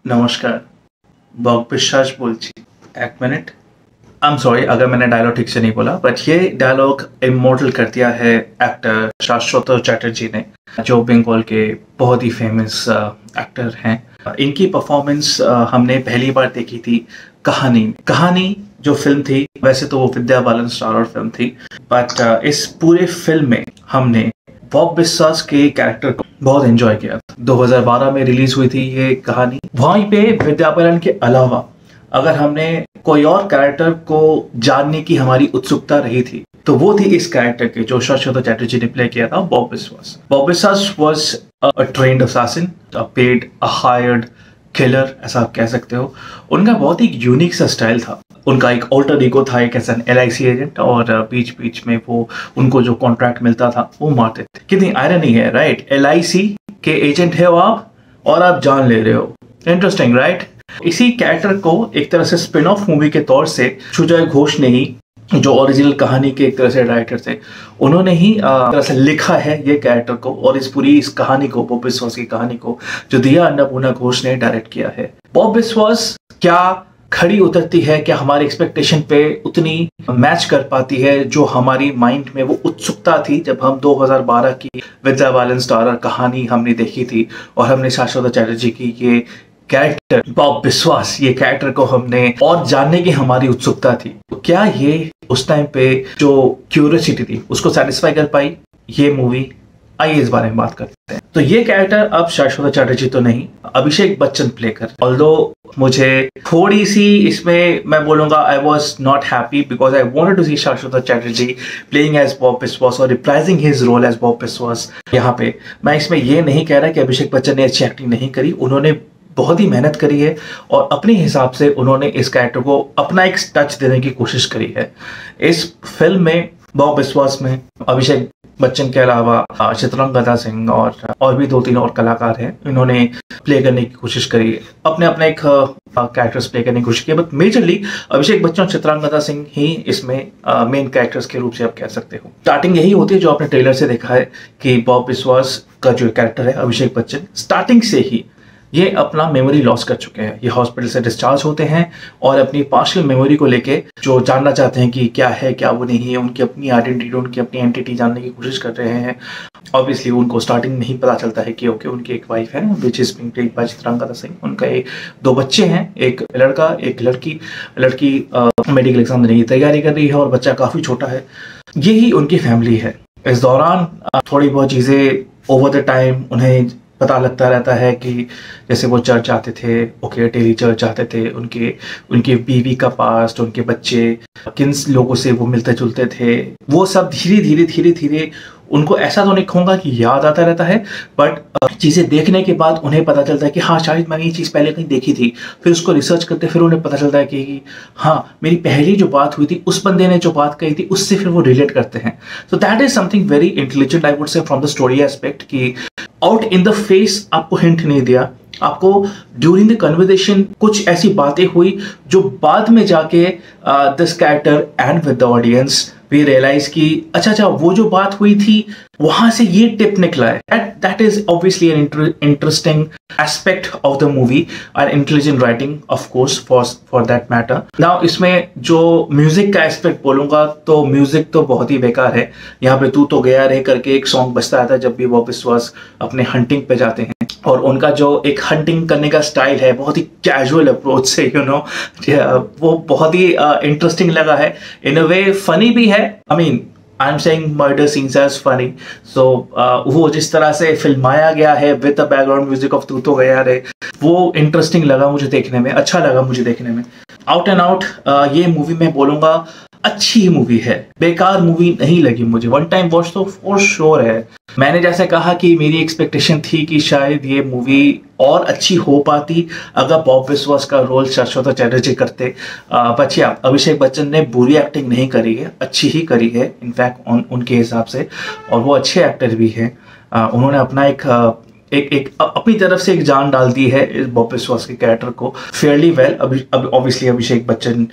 नमस्कार, बॉब বিশ্বাস बोलছি। एक मिनट, आई एम सॉरी अगर मैंने डायलॉग ठीक से नहीं बोला, बट ये डायलॉग इमॉर्टल कर दिया है एक्टर शाश्वत चैटर्जी ने, जो बंगाल के बहुत ही फेमस एक्टर हैं। इनकी परफॉर्मेंस हमने पहली बार देखी थी कहानी जो फिल्म थी, वैसे तो वो विद्या बालन स्टारर फिल्म थी, बट इस पूरे फिल्म में हमने बॉब बिस्वास के कैरेक्टर को बहुत एंजॉय किया। 2012 में रिलीज हुई थी ये कहानी। वहीं पे विद्या बालन के अलावा अगर हमने कोई और कैरेक्टर को जानने की हमारी उत्सुकता रही थी, तो वो थी इस कैरेक्टर के जो शाश्वत चैटर्जी ने प्ले किया था, Bob Biswas. Bob Biswas was a trained assassin, a paid, a hired killer, ऐसा आप कह सकते हो। उनका बहुत ही यूनिक सा स्टाइल था। उनका एक ऑल्टर ईगो था, एक ऐसा LIC एजेंट, और बीच बीच में वो उनको जो कॉन्ट्रैक्ट मिलता था वो मारते थे। कितनी आयरनी है, राइट? LIC के एजेंट है आप और आप जान ले रहे हो। Interesting, right? इसी कैरेक्टर को एक तरह से स्पिन ऑफ मूवी के तौर से सुजय घोष ने ही, जो ओरिजिनल कहानी के एक तरह से राइटर थे, उन्होंने ही तरह से लिखा है ये कैरेक्टर को, और इस कहानी को, बॉब बिस्वास की कहानी को, जो दिया अन्नपूर्णा घोष ने डायरेक्ट किया है। बॉब बिस्वास क्या खड़ी उतरती है, क्या हमारी एक्सपेक्टेशन पे उतनी मैच कर पाती है जो हमारी माइंड में वो उत्सुकता थी जब हम 2012 की विद्या बालन स्टारर कहानी हमने देखी थी, और हमने शाश्वत चैटर्जी की ये कैरेक्टर बॉब बिस्वास, ये कैरेक्टर को हमने और जानने की हमारी उत्सुकता थी। तो क्या ये उस टाइम पे जो क्यूरियोसिटी थी उसको सेटिस्फाई कर पाई ये मूवी? आइए इस बारे में बात करते हैं। तो ये कैरेक्टर अब शाश्वत चैटर्जी तो नहीं, अभिषेक बच्चन प्ले कर। ऑल्दो मुझे थोड़ी सी इसमें मैं बोलूंगा I was not happy because I wanted to see Shashwat Chatterjee playing as Bob Biswas और reprising his role as Bob Biswas. यहाँ पे मैं इसमें ये नहीं कह रहा कि अभिषेक बच्चन ने अच्छी एक्टिंग नहीं करी, उन्होंने बहुत ही मेहनत करी है और अपने हिसाब से उन्होंने इस कैरेक्टर को अपना एक टच देने की कोशिश करी है। इस फिल्म में बॉब बिस्वास में अभिषेक बच्चन के अलावा चित्रंगदा सिंह और भी 2-3 और कलाकार हैं, इन्होंने प्ले करने की कोशिश करी है, अपने अपने एक कैरेक्टर्स प्ले करने की कोशिश की, बट मेजरली अभिषेक बच्चन और चित्रंगदा सिंह ही इसमें मेन कैरेक्टर्स के रूप से आप कह सकते हो। स्टार्टिंग यही होती है जो आपने ट्रेलर से देखा है कि बॉब बिस्वास का जो कैरेक्टर है अभिषेक बच्चन, स्टार्टिंग से ही ये अपना मेमोरी लॉस कर चुके हैं। ये हॉस्पिटल से डिस्चार्ज होते हैं और अपनी पार्शियल मेमोरी को लेके जो जानना चाहते हैं कि क्या है क्या वो नहीं है, उनकी अपनी आइडेंटिटी, उनकी अपनी एंटिटी जानने की कोशिश कर रहे हैं। ऑब्वियसली उनको स्टार्टिंग में ही पता चलता है कि ओके उनकी एक वाइफ है which is being played by Chitrangada Singh, उनका 2 बच्चे हैं, एक लड़का एक लड़की। लड़की मेडिकल एग्जाम देने की तैयारी कर रही है और बच्चा काफ़ी छोटा है। यही उनकी फैमिली है। इस दौरान थोड़ी बहुत चीज़ें ओवर द टाइम उन्हें पता लगता रहता है कि जैसे वो चर्च आते थे, ओके डेली चर्च आते थे, उनके बीवी का पास्ट, उनके बच्चे, किन लोगों से वो मिलते जुलते थे, वो सब धीरे धीरे उनको ऐसा तो नहीं कहूँगा कि याद आता रहता है, बट चीज़ें देखने के बाद उन्हें पता चलता है कि हाँ शायद मैंने ये चीज़ पहले कहीं देखी थी। फिर उसको रिसर्च करते फिर उन्हें पता चलता है कि हाँ मेरी पहली जो बात हुई थी उस बंदे ने जो बात कही थी उससे फिर वो रिलेट करते हैं। So that is something very intelligent I would say from the story aspect, कि आउट इन द फेस आपको हिंट नहीं दिया, आपको ड्यूरिंग द कन्वर्सेशन कुछ ऐसी बातें हुई जो बाद में जाके this character and with the audience we realise कि अच्छा वो जो बात हुई थी वहां से ये टिप निकला है। That is obviously an interesting aspect of the movie and intelligent writing of course for that matter. Now इसमें जो म्यूजिक का एस्पेक्ट बोलूंगा तो म्यूजिक तो बहुत ही बेकार है। यहाँ पे तू तो गया रे करके एक सॉन्ग बजता रहता है जब भी बॉब बिस्वास अपने हंटिंग पे जाते हैं, और उनका जो एक हंटिंग करने का स्टाइल है बहुत ही कैजुअल अप्रोच से, वो बहुत ही इंटरेस्टिंग लगा है। इन अ वे फनी भी है। I mean I am saying murder scenes as funny, so वो जिस तरह से फिल्माया गया है with the background music of तू तो गया रे, वो इंटरेस्टिंग लगा मुझे देखने में, अच्छा लगा मुझे देखने में। आउट एंड आउट ये मूवी मैं बोलूंगा अच्छी मूवी है, बेकार मूवी नहीं लगी मुझे। वन टाइम वॉच तो फॉर श्योर है। मैंने जैसे कहा कि मेरी एक्सपेक्टेशन थी कि शायद ये मूवी और अच्छी हो पाती अगर बॉब बिस्वास का रोल शाश्वत चैटर्जी करते। बच्चिया अभिषेक बच्चन ने बुरी एक्टिंग नहीं करी है, अच्छी ही करी है इनफैक्ट उनके हिसाब से, और वो अच्छे एक्टर भी हैं। उन्होंने अपना एक अपनी तरफ से एक जान डाल दी है इस बॉब बिस्वास के कैरेक्टर को fairly well. Obviously Abhishek Bachchan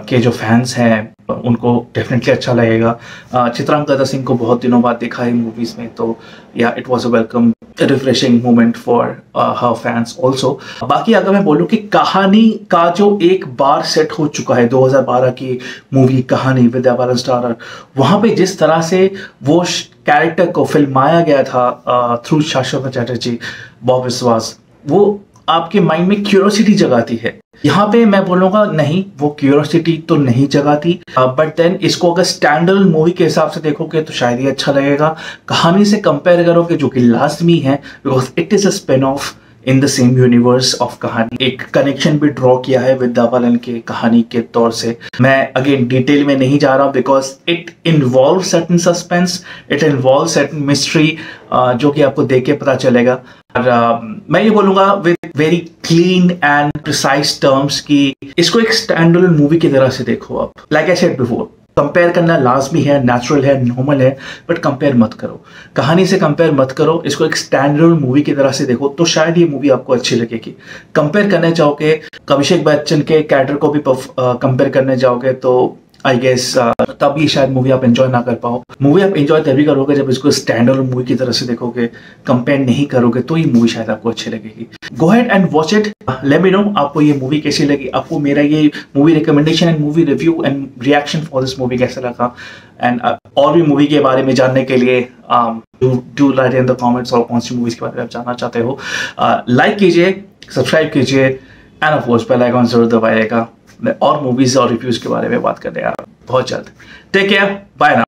के जो फैंस हैं उनको डेफिनेटली अच्छा लगेगा। चित्रांगदा सिंह को बहुत दिनों बाद देखा है मूवीज में, तो या it was a welcome refreshing moment for her fans also. बाकी अगर मैं बोलूँ कि कहानी का जो एक बार सेट हो चुका है 2012 की मूवी कहानी विद्या बालन स्टारर, वहाँ पे जिस तरह से वो कैरेक्टर को फिल्माया गया था थ्रू शाश्वत चैटर्जी, बॉब विश्वास, वो आपके माइंड में क्यूरियोसिटी जगाती है। यहाँ पे मैं बोलूंगा नहीं, वो क्यूरियोसिटी तो नहीं जगाती, बट देन इसको अगर स्टैंड अलोन मूवी के हिसाब से देखोगे तो शायद ही अच्छा लगेगा। कहानी से कंपेयर करोगे जो कि लाजमी है, because it is a spin off in the same universe of कहानी। एक कनेक्शन भी ड्रॉ किया है विद्या बालन के कहानी के तौर से। मैं अगेन डिटेल में नहीं जा रहा हूँ because it involve certain suspense, it involve certain mystery, जो कि आपको देख के पता चलेगा। और मैं ये बोलूंगा with very clean and precise terms कि इसको एक स्टैंड अलोन मूवी की तरह से देखो आप। Like I said before, compare करना लाजमी है, नेचुरल है, नॉर्मल है, बट कंपेयर मत करो, कहानी से कंपेयर मत करो। इसको एक स्टैंड अलोन मूवी की तरह से देखो तो शायद ये मूवी आपको अच्छी लगेगी। कंपेयर करने जाओगे, अभिषेक बच्चन के कैरेक्टर को भी कंपेयर करने जाओगे तो आई गेस तब ये शायद मूवी आप एंजॉय ना कर पाओ। मूवी आप एंजॉय तभी करोगे जब इसको स्टैंड अलोन मूवी की तरह से देखोगे, कंपेयर नहीं करोगे तो ये मूवी शायद आपको अच्छी लगेगी। Go ahead and watch it, let me know आपको ये मूवी कैसी लगी, आपको मेरा ये movie recommendation and movie review and reaction for this movie कैसा लगा। एंड और भी मूवी के बारे में जानने के लिए do right in the comments, और कौन सी मूवीज के बारे में आप जानना चाहते हो लाइक कीजिए, सब्सक्राइब कीजिए and of course bell icon जरूर दबाइएगा। मैं और मूवीज और रिव्यूज के बारे में बात करने आ रहा हूँ बहुत जल्द। Take care, bye now.